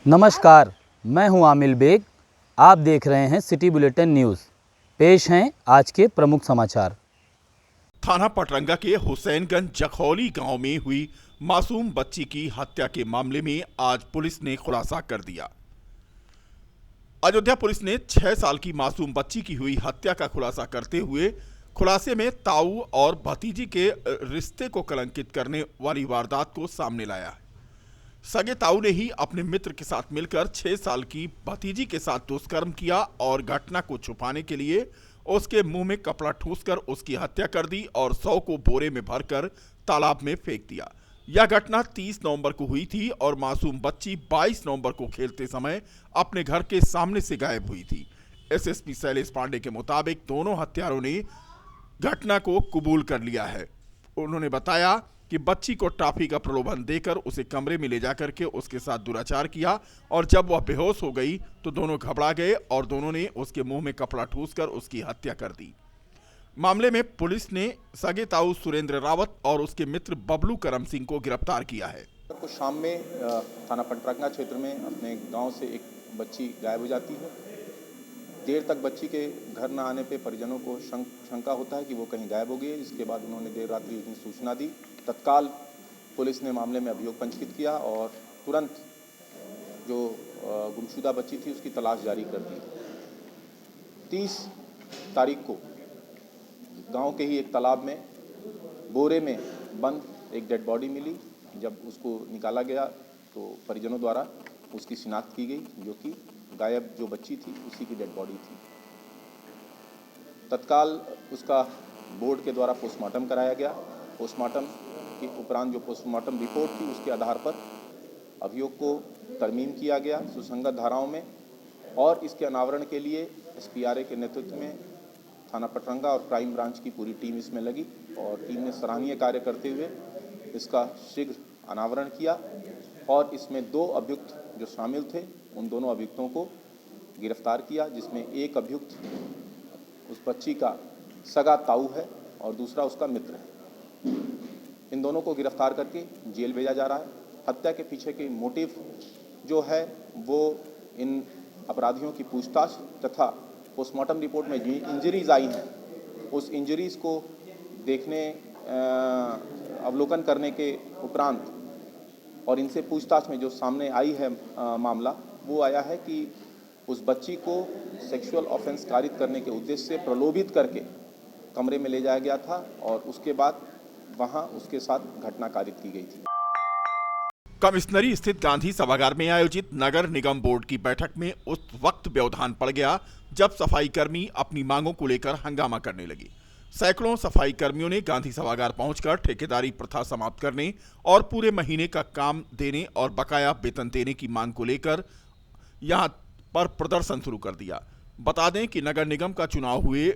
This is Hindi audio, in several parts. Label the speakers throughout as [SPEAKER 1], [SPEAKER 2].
[SPEAKER 1] नमस्कार, मैं हूं आमिल बेग। आप देख रहे हैं सिटी बुलेटिन न्यूज़। पेश हैं आज के प्रमुख समाचार।
[SPEAKER 2] थाना पटरंगा के हुसैनगंज जखौली गांव में हुई मासूम बच्ची की हत्या के मामले में आज पुलिस ने खुलासा कर दिया। अयोध्या पुलिस ने 6 साल की मासूम बच्ची की हुई हत्या का खुलासा करते हुए खुलासे में ताऊ और भतीजी के रिश्ते को कलंकित करने वाली वारदात को सामने लाया है। सगे ताऊ ने ही अपने मित्र के साथ मिलकर 6 साल की भतीजी के साथ दुष्कर्म किया और घटना को छुपाने के लिए उसके मुंह में कपड़ा ठूंसकर उसकी हत्या कर दी और 100 को बोरे में भरकर तालाब में फेंक दिया। यह घटना 30 नवंबर को हुई थी और मासूम बच्ची 22 नवंबर को खेलते समय अपने घर के सामने से गायब हुई थी। एसएसपी शैलेश पांडे के मुताबिक दोनों हत्यारों ने घटना को कबूल कर लिया है। उन्होंने बताया कि बच्ची को टॉफी का प्रलोभन देकर उसे कमरे में ले जाकर के उसके साथ दुराचार किया और जब वह बेहोश हो गई तो दोनों घबरा गए और दोनों ने उसके मुंह में कपड़ा ठूंसकर उसकी हत्या कर दी। मामले में पुलिस ने सगे ताऊ सुरेंद्र रावत और उसके मित्र बबलू करम सिंह को गिरफ्तार किया है।
[SPEAKER 3] कुछ शाम में थाना पटरंगा क्षेत्र में अपने गांव से एक बच्ची गायब हो जाती है। देर तक बच्ची के घर न आने पे परिजनों को शंका होता है कि वो कहीं गायब हो गई है। इसके बाद उन्होंने देर रात्रि की सूचना दी। तत्काल पुलिस ने मामले में अभियोग पंजीकृत किया और तुरंत जो गुमशुदा बच्ची थी उसकी तलाश जारी कर दी। 30 तारीख को गांव के ही एक तालाब में बोरे में बंद एक डेड बॉडी मिली। जब उसको निकाला गया तो परिजनों द्वारा उसकी शिनाख्त की गई, जो कि गायब जो बच्ची थी उसी की डेड बॉडी थी। तत्काल उसका बोर्ड के द्वारा पोस्टमार्टम कराया गया। पोस्टमार्टम के उपरांत जो पोस्टमार्टम रिपोर्ट थी उसके आधार पर अभियोग को तरमीम किया गया सुसंगत धाराओं में और इसके अनावरण के लिए एसपीआरए के नेतृत्व में थाना पटरंगा और क्राइम ब्रांच की पूरी टीम इसमें लगी और टीम ने सराहनीय कार्य करते हुए इसका शीघ्र अनावरण किया और इसमें 2 अभियुक्त जो शामिल थे उन दोनों अभियुक्तों को गिरफ्तार किया, जिसमें एक अभियुक्त उस बच्ची का सगा ताऊ है और दूसरा उसका मित्र है। इन दोनों को गिरफ्तार करके जेल भेजा जा रहा है। हत्या के पीछे के मोटिव जो है वो इन अपराधियों की पूछताछ तथा पोस्टमार्टम रिपोर्ट में जो इंजरीज आई हैं उस इंजरीज को देखने अवलोकन करने के उपरांत और इनसे पूछताछ में जो सामने आई है मामला वो आया है कि उस बच्ची को सेक्सुअल ऑफेंस कारित करने के उद्देश्य से प्रलोभित करके कमरे में ले जाया गया था और उसके बाद वहां उसके साथ घटना कारित की गई थी।
[SPEAKER 2] कमिश्नरी स्थित गांधी सभागार में आयोजित नगर निगम बोर्ड की बैठक में उस वक्त व्यवधान पड़ गया जब सफाई कर्मी अपनी मांगों को लेकर हंगामा करने लगे। सैकड़ों सफाई कर्मियों ने गांधी सभागार पहुंचकर ठेकेदारी प्रथा समाप्त करने और पूरे महीने का काम देने और बकाया वेतन देने की मांग को लेकर यहां पर प्रदर्शन शुरू कर दिया। बता दें कि नगर निगम का चुनाव हुए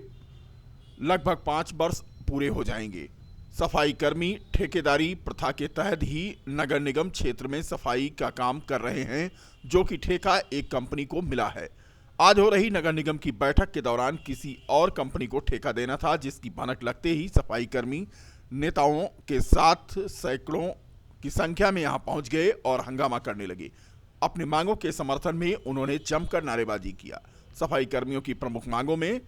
[SPEAKER 2] लगभग 5 वर्ष पूरे हो जाएंगे। सफाई कर्मी ठेकेदारी प्रथा के तहत ही नगर निगम क्षेत्र में सफाई का काम कर रहे हैं, जो कि ठेका एक कंपनी को मिला है। आज हो रही नगर निगम की बैठक के दौरान किसी और कंपनी को ठेका देना था, जिसकी भनक लगते ही सफाई कर्मी नेताओं के साथ सैकड़ों की संख्या में यहां पहुंच गए और हंगामा करने लगे। अपनी मांगों के समर्थन में उन्होंने जमकर नारेबाजी किया। सफाई कर्मियों की प्रमुख मांगों में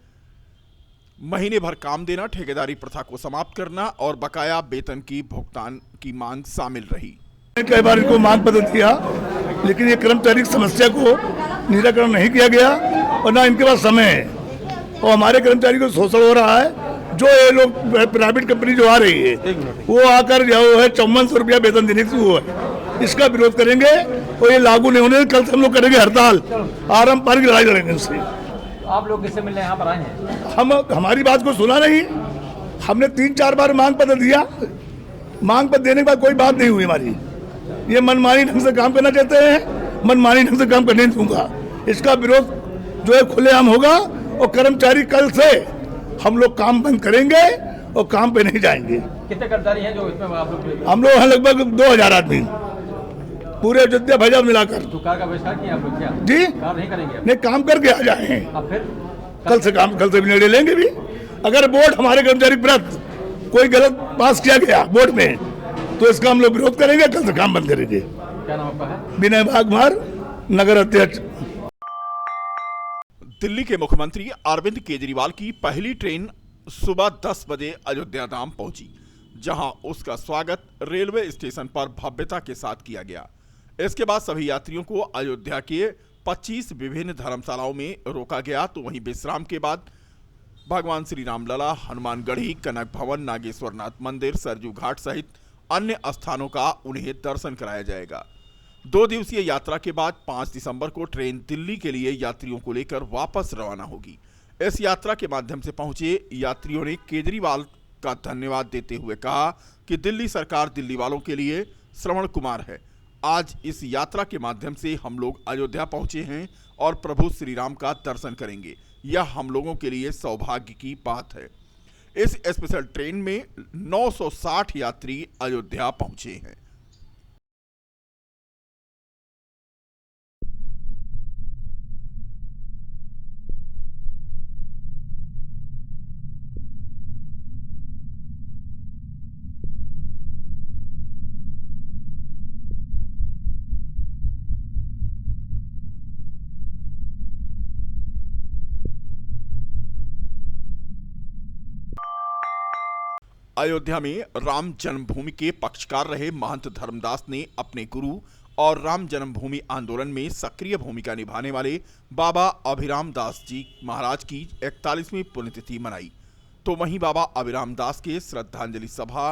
[SPEAKER 2] महीने भर काम देना, ठेकेदारी प्रथा को समाप्त करना और बकाया वेतन की भुगतान की मांग शामिल रही।
[SPEAKER 4] कई बार इनको मांग पत्र दिया, लेकिन ये कर्मचारी की समस्या को निराकरण नहीं किया गया और ना इनके पास समय है और हमारे कर्मचारी को शोषण हो रहा है। जो ये लोग प्राइवेट कंपनी जो आ रही है वो आकर जो है 5400 रुपया वेतन देने की वो है, इसका विरोध करेंगे और ये लागू नहीं होने। कल से हम लोग करेंगे हड़ताल, पारंपरिक लड़ाई लड़ेंगे इससे।
[SPEAKER 5] आप लोग किससे मिलने यहाँ पर आए हैं?
[SPEAKER 4] हम हमारी बात को सुना नहीं। हमने 3-4 बार मांग पत्र दिया, मांग पत्र देने के बाद कोई बात नहीं हुई हमारी। ये मनमानी ढंग से काम करना चाहते हैं, मनमानी ढंग से काम करने नहीं दूंगा। इसका विरोध जो है खुलेआम होगा और कर्मचारी कल से हम लोग काम बंद करेंगे और काम पे नहीं जाएंगे।
[SPEAKER 5] कितने कर्मचारी हैं जो इसमें आप लोग?
[SPEAKER 4] हम लोग हैं लगभग 2000 आदमी पूरे अयोध्या भैया मिलाकर।
[SPEAKER 5] दुकान का बहिष्कार किया आप लोग क्या?
[SPEAKER 4] जी
[SPEAKER 5] काम नहीं करेंगे?
[SPEAKER 4] नहीं, काम करके आ जाए।
[SPEAKER 5] अब फिर
[SPEAKER 4] कल से भी निर्णय लेंगे भी। अगर बोर्ड हमारे कर्मचारी प्रति कोई गलत पास किया गया बोर्ड में तो इसका हम लोग विरोध करेंगे, कल से काम बंद करेंगे।
[SPEAKER 5] क्या नाम आपका है?
[SPEAKER 4] विनय भागमार, नगर अध्यक्ष।
[SPEAKER 2] दिल्ली के मुख्यमंत्री अरविंद केजरीवाल की पहली ट्रेन सुबह 10 बजे अयोध्या धाम पहुंची, जहां उसका स्वागत रेलवे स्टेशन पर भव्यता के साथ किया गया। इसके बाद सभी यात्रियों को अयोध्या के 25 विभिन्न धर्मशालाओं में रोका गया, तो वहीं विश्राम के बाद भगवान श्री रामलला, हनुमानगढ़ी, कनक भवन, नागेश्वरनाथ मंदिर, सरजू घाट सहित अन्य स्थानों का उन्हें दर्शन कराया जाएगा। 2 दिवसीय यात्रा के बाद 5 दिसंबर को ट्रेन दिल्ली के लिए यात्रियों को लेकर वापस रवाना होगी। इस यात्रा के माध्यम से पहुंचे यात्रियों ने केजरीवाल का धन्यवाद देते हुए कहा कि दिल्ली सरकार दिल्ली वालों के लिए श्रवण कुमार है। आज इस यात्रा के माध्यम से हम लोग अयोध्या पहुंचे हैं और प्रभु श्री राम का दर्शन करेंगे। यह हम लोगों के लिए सौभाग्य की बात है। इस स्पेशल ट्रेन में 960 यात्री अयोध्या पहुंचे हैं। अयोध्या में राम जन्मभूमि के पक्षकार रहे महंत धर्मदास ने अपने गुरु और राम जन्मभूमि आंदोलन में सक्रिय भूमिका निभाने वाले बाबा अभिराम दास जी महाराज की 41वीं पुण्यतिथि मनाई। तो वहीं बाबा अभिराम दास के श्रद्धांजलि सभा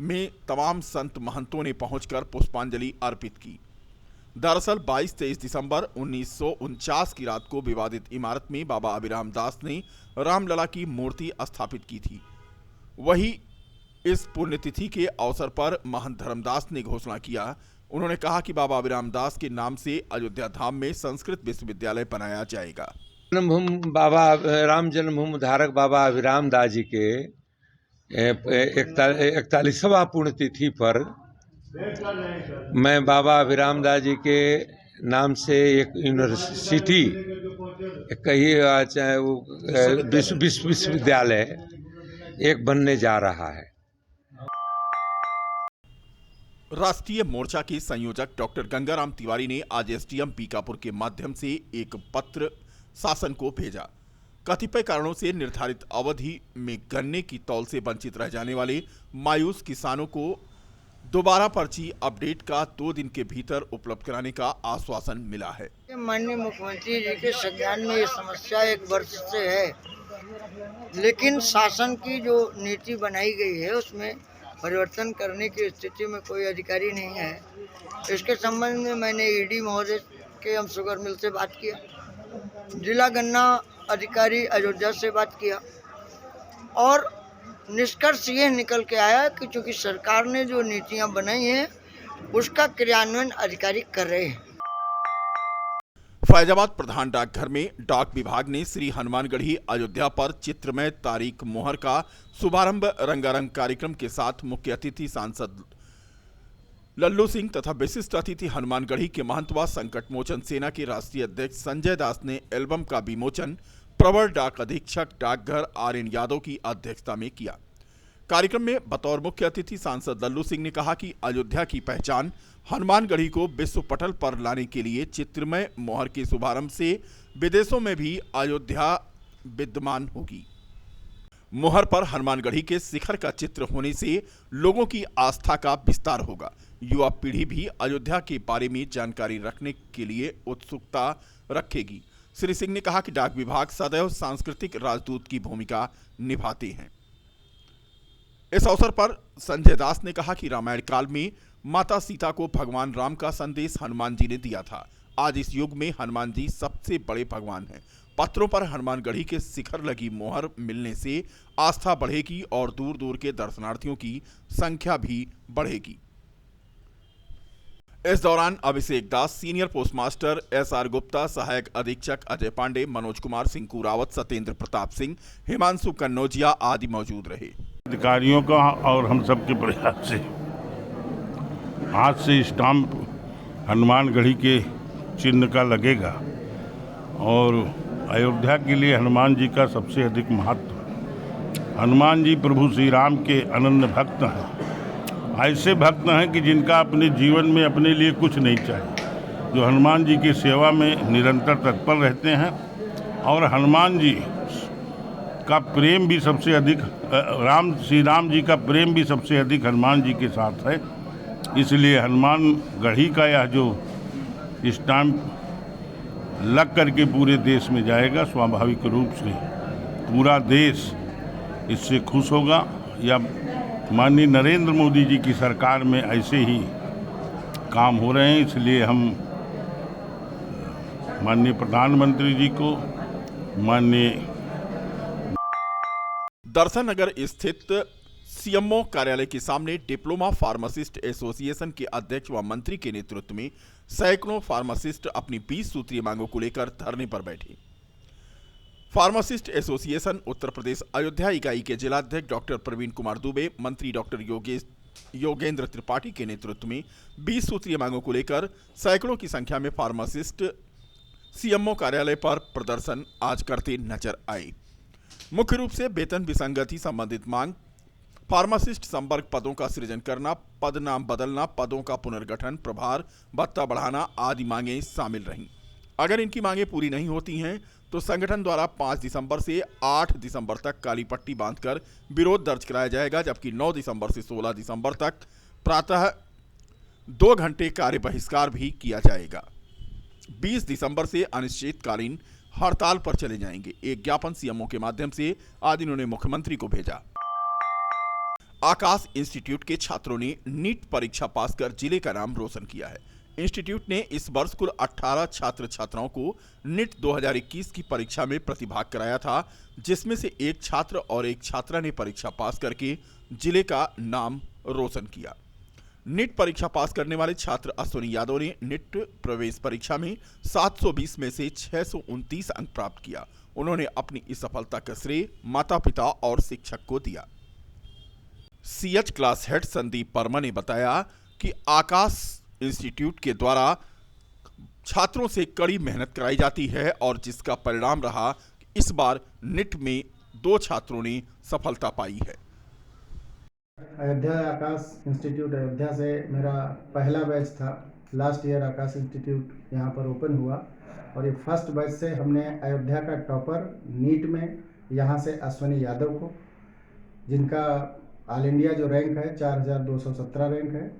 [SPEAKER 2] में तमाम संत महंतों ने पहुंचकर पुष्पांजलि अर्पित की। दरअसल 22-23 दिसंबर 1949 की रात को विवादित इमारत में बाबा अभिराम दास ने रामलला की मूर्ति स्थापित की थी। वही इस पुण्यतिथि के अवसर पर महंत धर्मदास ने घोषणा किया। उन्होंने कहा कि बाबा अभिराम दास के नाम से अयोध्या धाम में संस्कृत विश्वविद्यालय बनाया जाएगा।
[SPEAKER 6] जन्मभूमि बाबा राम जन्मभूमि धारक बाबा अभिराम दास जी के 41वां पुण्यतिथि पर मैं बाबा अभिराम दास जी के नाम से एक यूनिवर्सिटी कहिए चाहे वो विश्वविद्यालय एक बनने जा रहा है।
[SPEAKER 2] राष्ट्रीय मोर्चा के संयोजक डॉक्टर गंगाराम तिवारी ने आज एसडीएम बीकापुर के माध्यम से एक पत्र शासन को भेजा। कतिपय कारणों से निर्धारित अवधि में गन्ने की तौल से वंचित रह जाने वाले मायूस किसानों को दोबारा पर्ची अपडेट का 2 दिन के भीतर उपलब्ध कराने का आश्वासन मिला है।
[SPEAKER 7] माननीय मुख्यमंत्री जी के संज्ञान में ये समस्या 1 वर्ष से है, लेकिन शासन की जो नीति बनाई गई है उसमें परिवर्तन करने की स्थिति में कोई अधिकारी नहीं है। इसके संबंध में मैंने ईडी महोदय के हम शुगर मिल से बात किया, जिला गन्ना अधिकारी अयोध्या से बात किया और निष्कर्ष ये निकल के आया कि चूंकि सरकार ने जो नीतियां बनाई हैं उसका क्रियान्वयन अधिकारी कर रहे हैं।
[SPEAKER 2] फैजाबाद प्रधान डाकघर में डाक विभाग ने श्री हनुमानगढ़ी अयोध्या पर चित्रमय तारीख मोहर का शुभारंभ रंगारंग कार्यक्रम के साथ मुख्य अतिथि सांसद लल्लू सिंह तथा विशिष्ट अतिथि हनुमानगढ़ी के महंत व संकट मोचन सेना के राष्ट्रीय अध्यक्ष संजय दास ने एल्बम का विमोचन प्रवर डाक अधीक्षक डाकघर आर्यन यादव की अध्यक्षता में किया। कार्यक्रम में बतौर मुख्य अतिथि सांसद लल्लू सिंह ने कहा कि अयोध्या की पहचान हनुमानगढ़ी को विश्व पटल पर लाने के लिए चित्रमय मोहर के शुभारंभ से विदेशों में भी अयोध्या विद्यमान होगी। मोहर पर हनुमानगढ़ी के शिखर का चित्र होने से लोगों की आस्था का विस्तार होगा। युवा पीढ़ी भी अयोध्या के बारे में जानकारी रखने के लिए उत्सुकता रखेगी। श्री सिंह ने कहा कि डाक विभाग सदैव सांस्कृतिक राजदूत की भूमिका निभाते हैं। इस अवसर पर संजय दास ने कहा कि रामायण काल में माता सीता को भगवान राम का संदेश हनुमान जी ने दिया था। आज इस युग में हनुमान जी सबसे बड़े भगवान हैं। पत्रों पर हनुमानगढ़ी के शिखर लगी मोहर मिलने से आस्था बढ़ेगी और दूर दूर के दर्शनार्थियों की संख्या भी बढ़ेगी। इस दौरान Abhishek Das, senior postmaster SR Gupta, सहायक अधीक्षक अजय पांडे, मनोज कुमार, सिंकू रावत, सत्येंद्र प्रताप सिंह, हिमांशु कन्नौजिया आदि मौजूद रहे।
[SPEAKER 8] अधिकारियों का और हम सबके प्रयास से आज से स्टाम्प हनुमानगढ़ी के चिन्ह का लगेगा और अयोध्या के लिए हनुमान जी का सबसे अधिक महत्व। हनुमान जी प्रभु श्री राम के अनन्य भक्त हैं। ऐसे भक्त हैं कि जिनका अपने जीवन में अपने लिए कुछ नहीं चाहिए, जो हनुमान जी की सेवा में निरंतर तत्पर रहते हैं और हनुमान जी का प्रेम भी सबसे अधिक श्री राम जी का प्रेम भी सबसे अधिक हनुमान जी के साथ है। इसलिए हनुमान गढ़ी का यह जो स्टैंप लग करके पूरे देश में जाएगा, स्वाभाविक रूप से पूरा देश इससे खुश होगा। या माननीय नरेंद्र मोदी जी की सरकार में ऐसे ही काम हो रहे हैं, इसलिए हम माननीय प्रधानमंत्री जी को, माननीय
[SPEAKER 2] दर्शन नगर स्थित सीएमओ कार्यालय के सामने डिप्लोमा फार्मासिस्ट एसोसिएशन के अध्यक्ष व मंत्री के नेतृत्व में सैकड़ों फार्मासिस्ट अपनी 20 सूत्रीय मांगों को लेकर धरने पर बैठे। फार्मासिस्ट एसोसिएशन उत्तर प्रदेश अयोध्या इकाई के जिलाध्यक्ष डॉक्टर प्रवीण कुमार दुबे, मंत्री डॉक्टर योगेंद्र त्रिपाठी के नेतृत्व में 20 सूत्रीय मांगों को लेकर सैकड़ों की संख्या में फार्मासिस्ट सीएमओ कार्यालय पर प्रदर्शन आज करते नजर आए। मुख्य रूप से वेतन विसंगति संबंधित मांग, फार्मासिस्ट संपर्क पदों का सृजन करना, पद नाम बदलना, पदों का पुनर्गठन, प्रभार भत्ता बढ़ाना आदि मांगें शामिल रहीं। अगर इनकी मांगें पूरी नहीं होती हैं तो संगठन द्वारा 5 दिसंबर से 8 दिसंबर तक काली पट्टी बांधकर विरोध दर्ज कराया जाएगा, जबकि 9 दिसंबर से 16 दिसंबर तक प्रातः 2 घंटे कार्य बहिष्कार भी किया जाएगा। 20 दिसंबर से अनिश्चितकालीन हड़ताल पर चले जाएंगे। एक ज्ञापन सीएमओ के माध्यम से आज इन्होंने मुख्यमंत्री को भेजा। आकाश इंस्टीट्यूट के छात्रों ने नीट परीक्षा पास कर जिले का नाम रोशन किया है। इंस्टीट्यूट ने इस वर्ष कुल 18 छात्र छात्राओं को नीट 2021 की परीक्षा में प्रतिभाग कराया था, जिसमें से एक छात्र और एक छात्रा ने परीक्षा पास करके जिले का नाम रोशन किया। नीट परीक्षा पास करने वाले छात्र अश्विनी यादव ने नीट प्रवेश परीक्षा में 720 में से 629 अंक प्राप्त किया। उन्होंने अपनी इस सफलता का श्रेय माता पिता और शिक्षक को दिया। CH class head Sandeep Verma ने बताया कि आकाश इंस्टीट्यूट के द्वारा छात्रों से कड़ी मेहनत कराई जाती है और जिसका परिणाम रहा इस बार नीट में 2 छात्रों ने सफलता पाई है।
[SPEAKER 9] अयोध्या आकाश इंस्टीट्यूट अयोध्या से मेरा पहला बैच था। लास्ट ईयर आकाश इंस्टीट्यूट यहाँ पर ओपन हुआ और ये फर्स्ट बैच से हमने अयोध्या का टॉपर नीट में यहाँ से अश्विनी यादव को, जिनका ऑल इंडिया जो रैंक है 4217 रैंक है,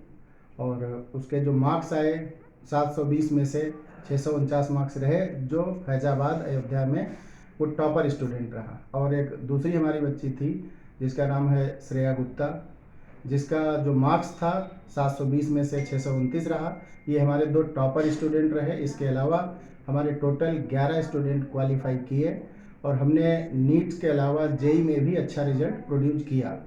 [SPEAKER 9] और उसके जो मार्क्स आए 720 में से 649 मार्क्स रहे, जो फैजाबाद अयोध्या में वो टॉपर स्टूडेंट रहा। और एक दूसरी हमारी बच्ची थी जिसका नाम है श्रेया गुप्ता, जिसका जो मार्क्स था 720 में से 629 रहा। ये हमारे 2 टॉपर स्टूडेंट रहे। इसके अलावा हमारे टोटल 11 स्टूडेंट क्वालिफाई किए और हमने नीट के अलावा जेई में भी अच्छा रिजल्ट प्रोड्यूस किया।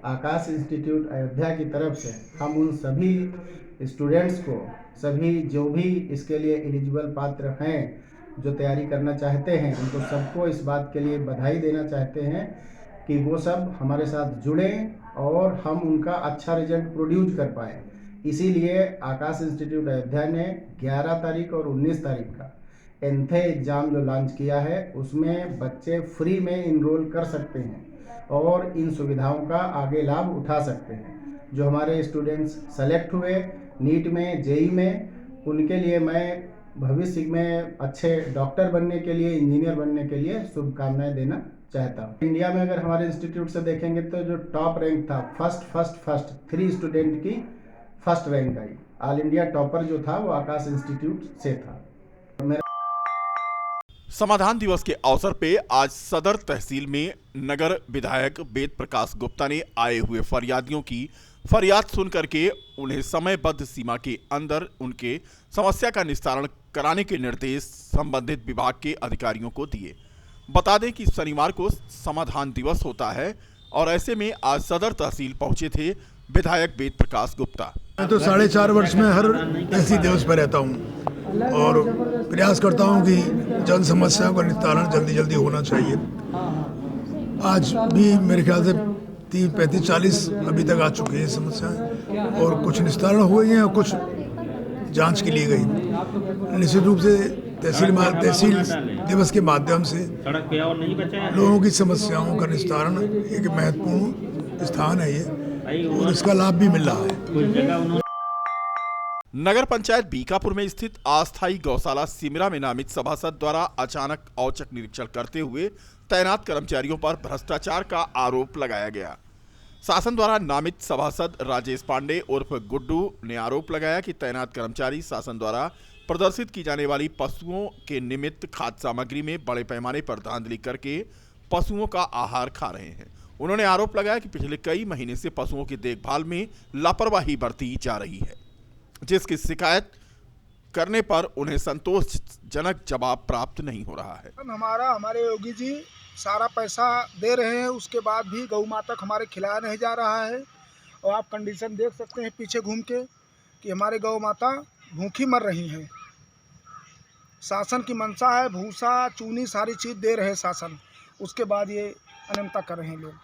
[SPEAKER 9] आकाश इंस्टीट्यूट अयोध्या की तरफ से हम उन सभी स्टूडेंट्स को, सभी जो भी इसके लिए एलिजिबल पात्र हैं, जो तैयारी करना चाहते हैं, उनको सबको इस बात के लिए बधाई देना चाहते हैं कि वो सब हमारे साथ जुड़ें और हम उनका अच्छा रिजल्ट प्रोड्यूस कर पाएँ। इसीलिए आकाश इंस्टीट्यूट अयोध्या ने 11 तारीख और 19 तारीख का एंथे एग्ज़ाम जो लॉन्च किया है, उसमें बच्चे फ्री में इनरोल कर सकते हैं और इन सुविधाओं का आगे लाभ उठा सकते हैं। जो हमारे स्टूडेंट्स सेलेक्ट हुए नीट में, जेई में, उनके लिए मैं भविष्य में अच्छे डॉक्टर बनने के लिए, इंजीनियर बनने के लिए शुभकामनाएं देना चाहता हूँ। इंडिया में अगर हमारे इंस्टीट्यूट से देखेंगे तो जो टॉप रैंक था, फर्स्ट 3 स्टूडेंट की फर्स्ट रैंक आई। ऑल इंडिया टॉपर जो था वो आकाश इंस्टीट्यूट से था।
[SPEAKER 2] समाधान दिवस के अवसर पे आज सदर तहसील में नगर विधायक वेद प्रकाश गुप्ता ने आए हुए फरियादियों की फरियाद सुन करके उन्हें समयबद्ध सीमा के अंदर उनके समस्या का निस्तारण कराने के निर्देश संबंधित विभाग के अधिकारियों को दिए। बता दें कि शनिवार को समाधान दिवस होता है और ऐसे में आज सदर तहसील पहुंचे थे विधायक वेद प्रकाश गुप्ता।
[SPEAKER 4] मैं तो 4.5 वर्ष में हर तहसील दिवस पर रहता हूँ और प्रयास करता हूँ कि जन समस्याओं का निस्तारण जल्दी होना चाहिए। आज भी मेरे ख्याल से 30-35-40 अभी तक आ चुकी हैं समस्याएं और कुछ निस्तारण हुए हैं और कुछ जांच के लिए गई। निश्चित रूप से तहसील दिवस के माध्यम से लोगों की समस्याओं का निस्तारण एक महत्वपूर्ण स्थान है ये, और इसका लाभ भी मिल रहा है।
[SPEAKER 2] नगर पंचायत बीकापुर में स्थित अस्थायी गौशाला सिमरा में नामित सभासद द्वारा अचानक औचक निरीक्षण करते हुए तैनात कर्मचारियों पर भ्रष्टाचार का आरोप लगाया गया। शासन द्वारा नामित सभासद राजेश पांडे उर्फ गुड्डू ने आरोप लगाया कि तैनात कर्मचारी शासन द्वारा प्रदर्शित की जाने वाली पशुओं के निमित्त खाद्य सामग्री में बड़े पैमाने पर धांधली करके पशुओं का आहार खा रहे हैं। उन्होंने आरोप लगाया कि पिछले कई महीने से पशुओं की देखभाल में लापरवाही बरती जा रही है, जिसकी शिकायत करने पर उन्हें संतोषजनक जवाब प्राप्त नहीं हो रहा है।
[SPEAKER 10] हमारे योगी जी सारा पैसा दे रहे हैं, उसके बाद भी गौ माता को हमारे खिलाया नहीं जा रहा है। और आप कंडीशन देख सकते हैं पीछे घूम के कि हमारे गौ माता भूखी मर रही हैं। शासन की मंशा है, भूसा चूनी सारी चीज़ दे रहे हैं शासन, उसके बाद ये अनियमितता कर रहे हैं लोग।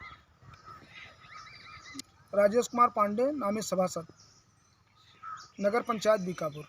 [SPEAKER 10] राजेश कुमार पांडे नामी सभासद, नगर पंचायत बीकापुर।